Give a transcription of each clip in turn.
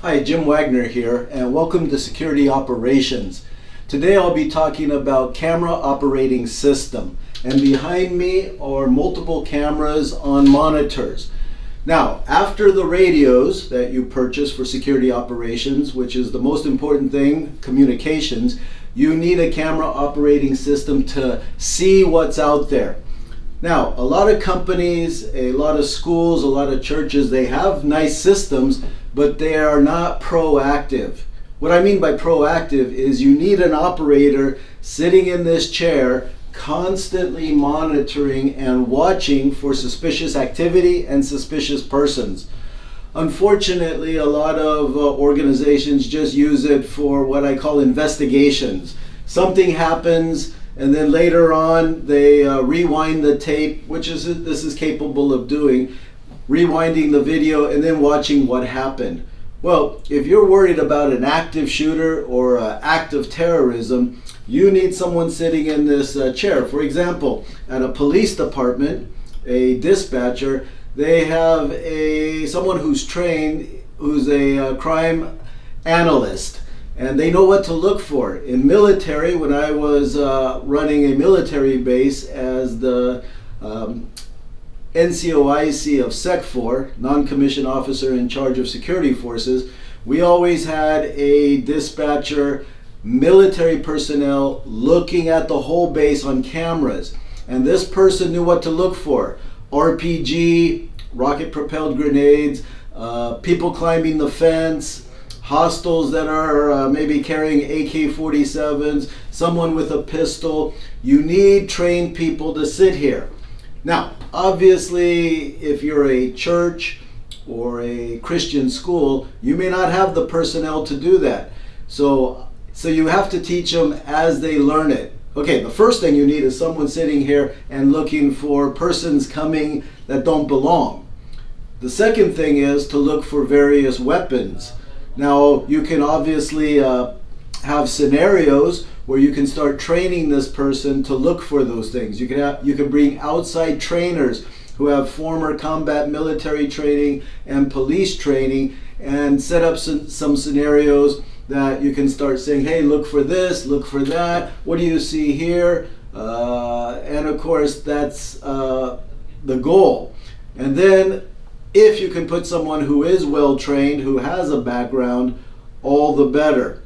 Hi, Jim Wagner here, and welcome to Security Operations. Today I'll be talking about camera operating system, and behind me are multiple cameras on monitors. Now, after the radios that you purchase for security operations, which is the most important thing, communications, you need a camera operating system to see what's out there. Now, a lot of companies, a lot of schools, a lot of churches, they have nice systems, but they are not proactive. What I mean by proactive is you need an operator sitting in this chair constantly monitoring and watching for suspicious activity and suspicious persons. Unfortunately, a lot of organizations just use it for what I call investigations. Something happens, and then later on they rewind the tape, which this is capable of doing, rewinding the video and then watching what happened. Well, if you're worried about an active shooter or act of terrorism, you need someone sitting in this chair. For example, at a police department, a dispatcher, they have someone who's trained, who's a crime analyst, and they know what to look for. In military, when I was running a military base as the NCOIC of SEC4, non-commissioned officer in charge of security forces, we always had a dispatcher, military personnel looking at the whole base on cameras. And this person knew what to look for. RPG, rocket-propelled grenades, people climbing the fence, hostiles that are maybe carrying AK-47s, someone with a pistol. You need trained people to sit here. Now, obviously, if you're a church or a Christian school, you may not have the personnel to do that. So you have to teach them as they learn it. Okay, the first thing you need is someone sitting here and looking for persons coming that don't belong. The second thing is to look for various weapons. Now, you can obviously have scenarios where you can start training this person to look for those things. You can bring outside trainers who have former combat military training and police training and set up some scenarios that you can start saying, hey, look for this, look for that, what do you see here? And of course, that's the goal. And then if you can put someone who is well trained, who has a background, all the better.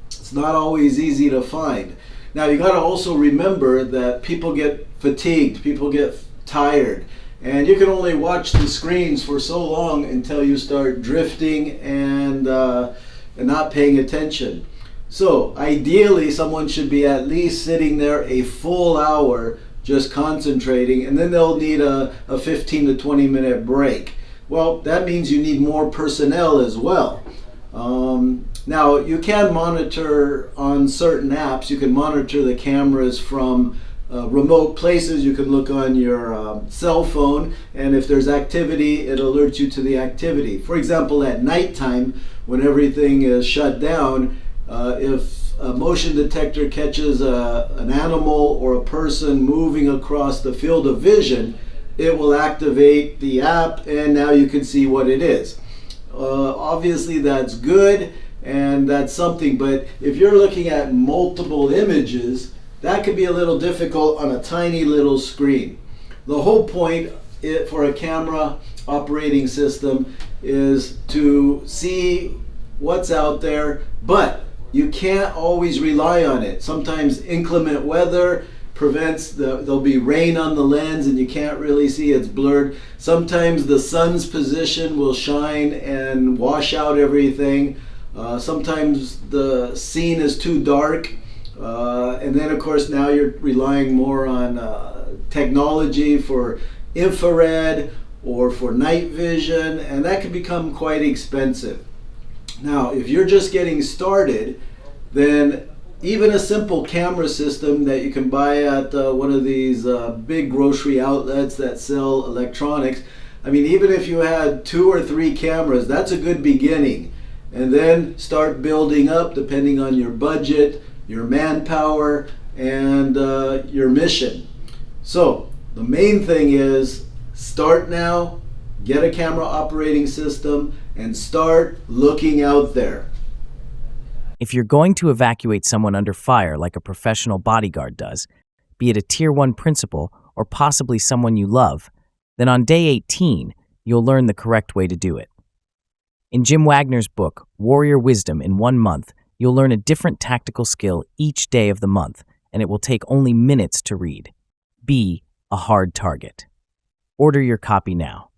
It's not always easy to find. Now, you got to also remember that people get fatigued, people get tired, and you can only watch the screens for so long until you start drifting and not paying attention. So ideally, someone should be at least sitting there a full hour just concentrating, and then they'll need a 15 to 20 minute break. Well, that means you need more personnel as well. Now, you can monitor on certain apps. You can monitor the cameras from remote places. You can look on your cell phone, and if there's activity, it alerts you to the activity. For example, at nighttime, when everything is shut down, if a motion detector catches an animal or a person moving across the field of vision, it will activate the app, and now you can see what it is. Obviously, that's good, and that's something, but if you're looking at multiple images, that could be a little difficult on a tiny little screen. The whole point for a camera operating system is to see what's out there, but you can't always rely on it. Sometimes inclement weather prevents there'll be rain on the lens and you can't really see, it's blurred. Sometimes the sun's position will shine and wash out everything. Sometimes the scene is too dark. And then of course now you're relying more on technology for infrared or for night vision, and that can become quite expensive. Now, if you're just getting started, then even a simple camera system that you can buy at one of these big grocery outlets that sell electronics, I mean, even if you had 2 or 3 cameras, that's a good beginning. And then start building up depending on your budget, your manpower, and your mission. So the main thing is start now, get a camera operating system, and start looking out there. If you're going to evacuate someone under fire like a professional bodyguard does, be it a Tier 1 principal or possibly someone you love, then on day 18, you'll learn the correct way to do it. In Jim Wagner's book, Warrior Wisdom in 1 month, you'll learn a different tactical skill each day of the month, and it will take only minutes to read. Be a hard target. Order your copy now.